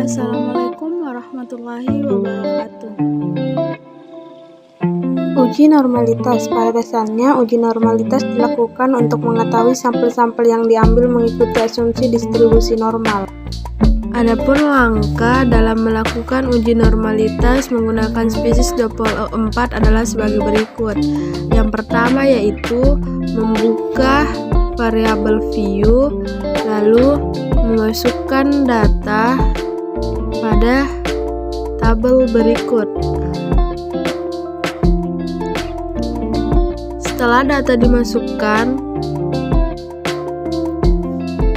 Assalamualaikum warahmatullahi wabarakatuh. Uji normalitas. Pada dasarnya, uji normalitas dilakukan untuk mengetahui sampel-sampel yang diambil mengikuti asumsi distribusi normal. Adapun langkah dalam melakukan uji normalitas menggunakan spesies 24 adalah sebagai berikut. Yang pertama yaitu membuka variabel view, lalu memasukkan data pada tabel berikut. Setelah data dimasukkan,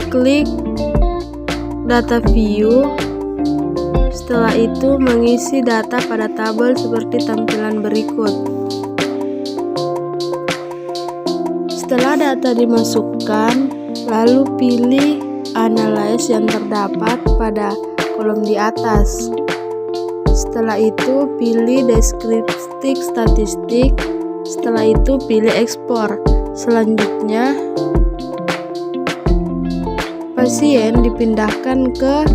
klik data view. Setelah itu mengisi data pada tabel seperti tampilan berikut. Setelah data dimasukkan, lalu pilih analyze yang terdapat pada kolom di atas. Setelah itu pilih deskriptif statistik. Setelah itu pilih ekspor. Selanjutnya pasien dipindahkan ke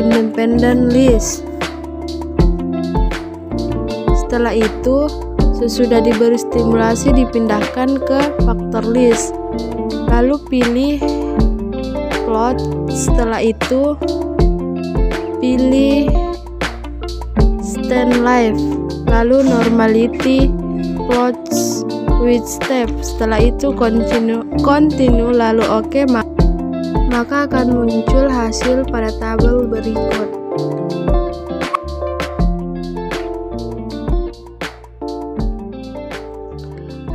independent list. Setelah itu sesudah diberi stimulasi dipindahkan ke factor list. Lalu pilih plot. Setelah itu pilih stand live, lalu normality plots with step. Setelah itu continue lalu oke, maka akan muncul hasil pada tabel berikut.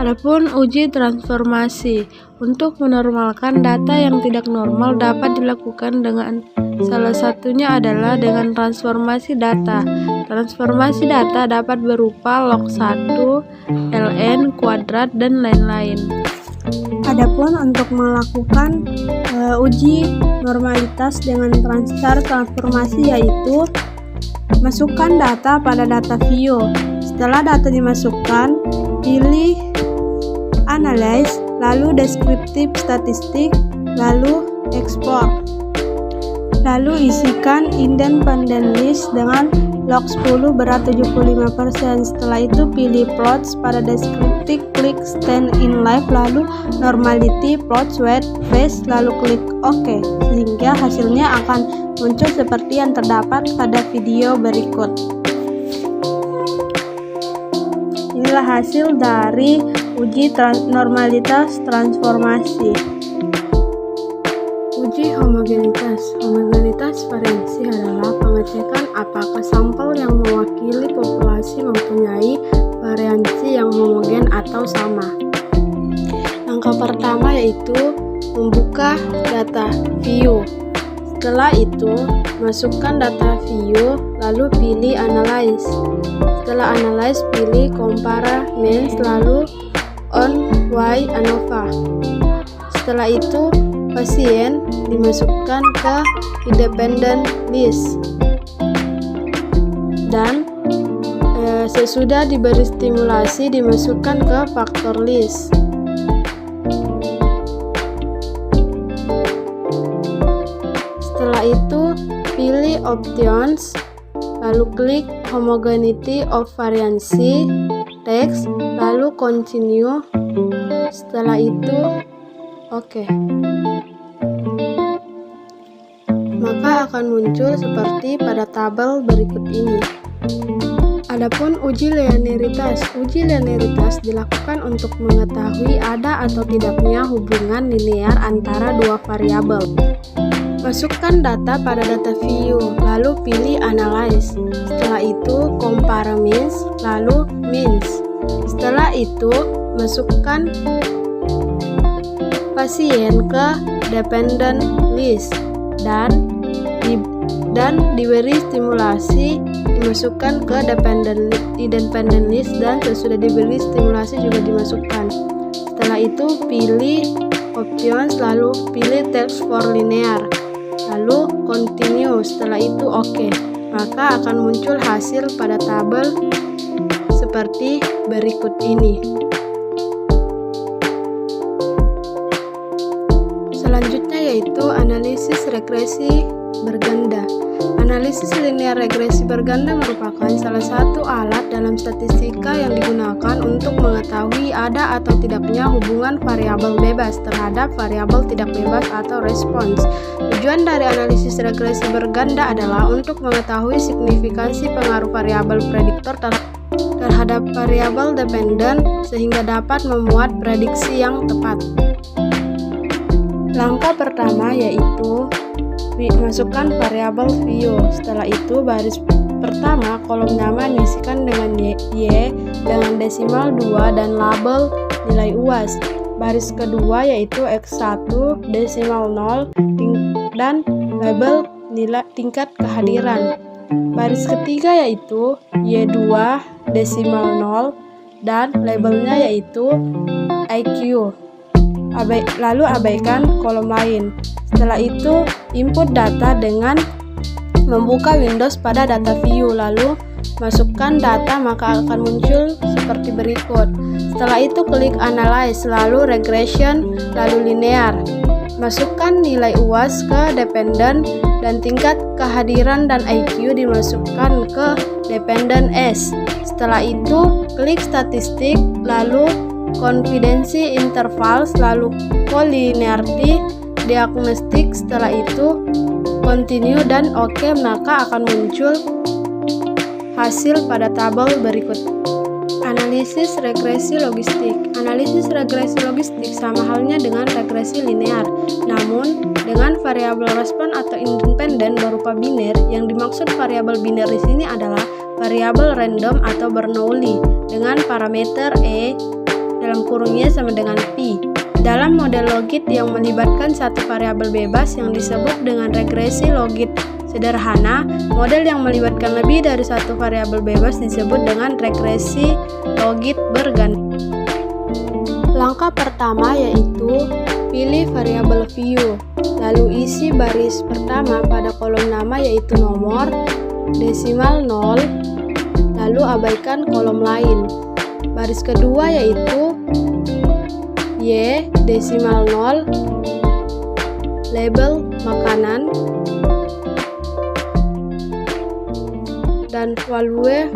Adapun uji transformasi. Untuk menormalkan data yang tidak normal dapat dilakukan dengan salah satunya adalah dengan transformasi data. Transformasi data dapat berupa log1, ln, kuadrat, dan lain-lain. Adapun untuk melakukan uji normalitas dengan transformasi yaitu masukkan data pada data view. Setelah data dimasukkan, pilih analyze, lalu deskriptif statistik, lalu ekspor. Lalu isikan independent list dengan log 10 berat 75%. Setelah itu pilih plots pada deskriptif, klik stand in live, lalu normality plots with face, lalu klik OK, sehingga hasilnya akan muncul seperti yang terdapat pada video berikut. Inilah hasil dari uji normalitas transformasi. Uji homogenitas. Homogenitas variansi adalah pengecekan apakah sampel yang mewakili populasi mempunyai variansi yang homogen atau sama. Langkah pertama yaitu membuka data view. Setelah itu, masukkan data view, lalu pilih analyze. Setelah analyze, pilih compare means, lalu on y ANOVA. Setelah itu pasien dimasukkan ke independent list dan sesudah diberi stimulasi dimasukkan ke factor list. Setelah itu pilih options, lalu klik homogeneity of variancy text, lalu continue. Setelah itu oke, maka akan muncul seperti pada tabel berikut ini. Adapun uji linearitas. Uji linearitas dilakukan untuk mengetahui ada atau tidaknya hubungan linear antara dua variabel. Masukkan data pada data view, lalu pilih analyze. Setelah itu compare means, lalu means. Setelah itu masukkan pasien ke dependent list dan diberi stimulasi dimasukkan ke independent list dan sesudah diberi stimulasi juga dimasukkan. Setelah itu pilih options, lalu pilih text for linear, lalu continue. Setelah itu oke, maka akan muncul hasil pada tabel seperti berikut ini. Selanjutnya yaitu Analisis regresi berganda. Analisis linear regresi berganda merupakan salah satu alat dalam statistika yang digunakan untuk mengetahui ada atau tidaknya hubungan variabel bebas terhadap variabel tidak bebas atau respons. Tujuan dari analisis regresi berganda adalah untuk mengetahui signifikansi pengaruh variabel prediktor terhadap variabel dependen sehingga dapat memuat prediksi yang tepat. Langkah pertama yaitu masukkan variabel view. Setelah itu baris pertama kolom nama diisikan dengan y dengan desimal 2 dan label nilai UAS. Baris kedua yaitu x1 desimal 0 dan label nilai tingkat kehadiran. Baris ketiga yaitu y2 desimal 0 dan labelnya yaitu IQ. Lalu abaikan kolom lain. Setelah itu input data dengan membuka Windows pada data view, lalu masukkan data maka akan muncul seperti berikut. Setelah itu klik analyze, lalu regression, lalu linear. Masukkan nilai UAS ke dependen dan tingkat kehadiran dan IQ dimasukkan ke dependen S. Setelah itu klik statistik, lalu confidence intervals, lalu collinearity diagnostik. Setelah itu continue dan OK, maka akan muncul hasil pada tabel berikut. Analisis regresi logistik. Analisis regresi logistik sama halnya dengan regresi linear, namun dengan variabel respon atau independen berupa biner. Yang dimaksud variabel biner di sini adalah variabel random atau Bernoulli dengan parameter e dalam kurungnya sama dengan pi. Dalam model logit yang melibatkan satu variabel bebas yang disebut dengan regresi logit sederhana, model yang melibatkan lebih dari satu variabel bebas disebut dengan regresi logit berganda. Langkah pertama yaitu pilih variabel view, lalu isi baris pertama pada kolom nama yaitu nomor, desimal 0, lalu abaikan kolom lain. Baris kedua yaitu y desimal 0, label makanan, dan value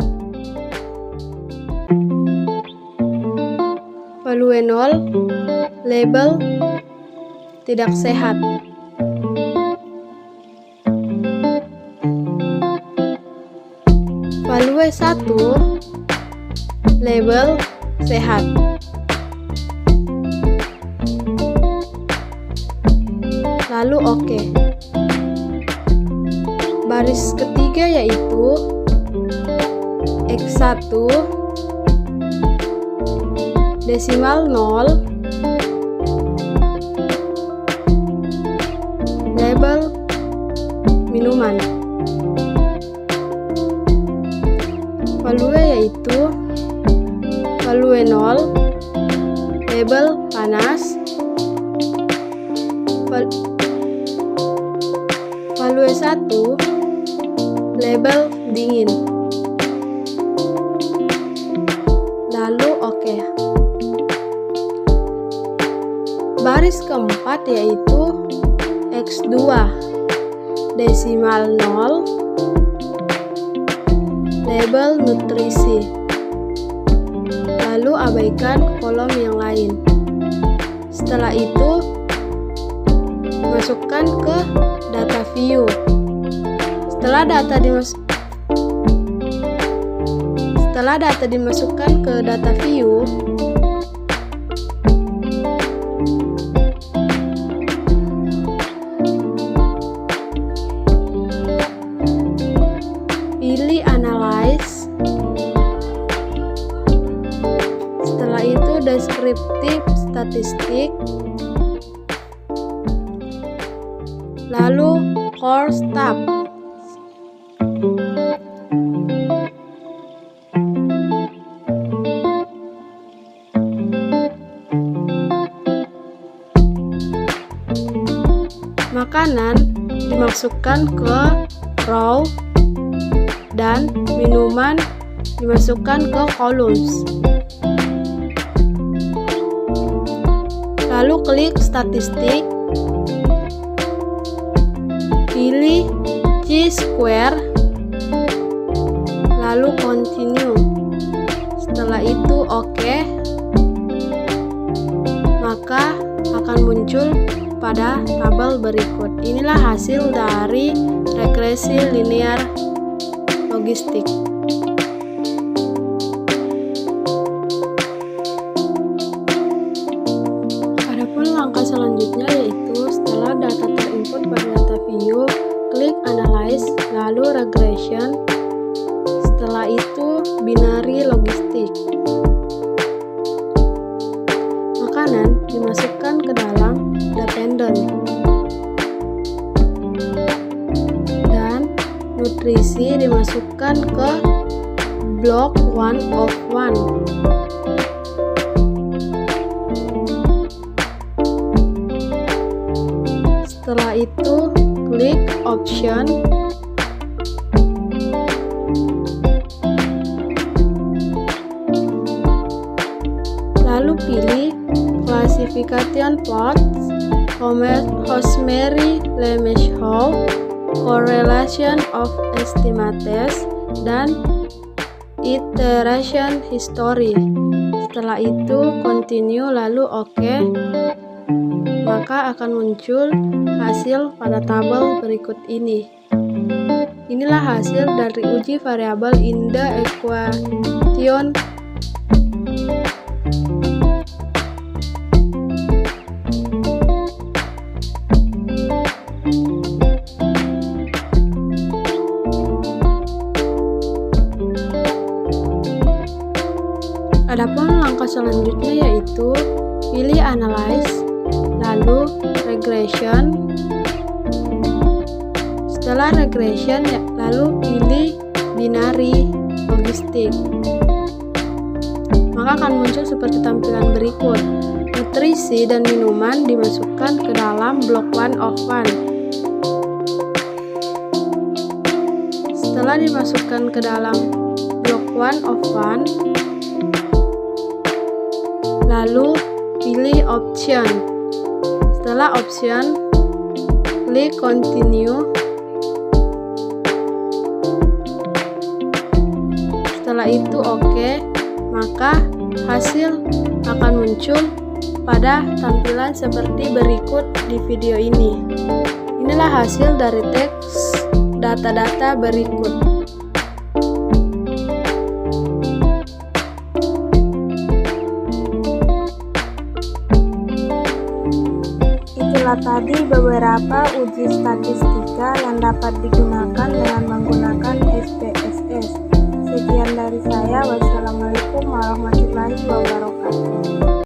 0, label tidak sehat. Value 1, label sehat. Lalu OK. Baris ketiga yaitu x1 desimal 0, label minuman. Value yaitu value 0, label panas. Value 1, label dingin. Lalu OK. Baris keempat yaitu x2 desimal 0, label nutrisi. Lalu abaikan kolom yang lain. Setelah itu masukkan ke data view. Setelah data dimasukkan ke data view, pilih analyze. Setelah itu deskriptif statistik, lalu core step. Makanan dimasukkan ke row dan minuman dimasukkan ke columns. Lalu klik statistik, pilih chi-square, lalu continue. Setelah itu oke, maka akan muncul pada tabel berikut. Inilah hasil dari regresi linear logistik. Adapun langkah selanjutnya yaitu setelah data terinput pada data view, klik analyze, lalu regression. Setelah itu binary logistik. Makanan dimasukkan ke dalam dependent dan nutrisi dimasukkan ke block 1 of 1. Setelah itu klik option, lalu pilih classification plots, Hosmer-Lemeshoff, correlation of estimates, dan iteration history. Setelah itu continue lalu oke, maka akan muncul hasil pada tabel berikut ini. Inilah hasil dari uji variabel in the equation. Adapun langkah selanjutnya yaitu pilih analyze, lalu regression. Setelah regression lalu pilih binary logistik. Maka akan muncul seperti tampilan berikut. Nutrisi dan minuman dimasukkan ke dalam block 1 of 1. Setelah dimasukkan ke dalam block 1 of 1, lalu pilih option. Setelah option, klik continue. Setelah itu oke, maka hasil akan muncul pada tampilan seperti berikut di video ini. Inilah hasil dari teks data-data berikut. Itulah tadi beberapa uji statistika yang dapat digunakan dengan menggunakan SPSS. Sekian dari saya. Wassalamualaikum warahmatullahi wabarakatuh.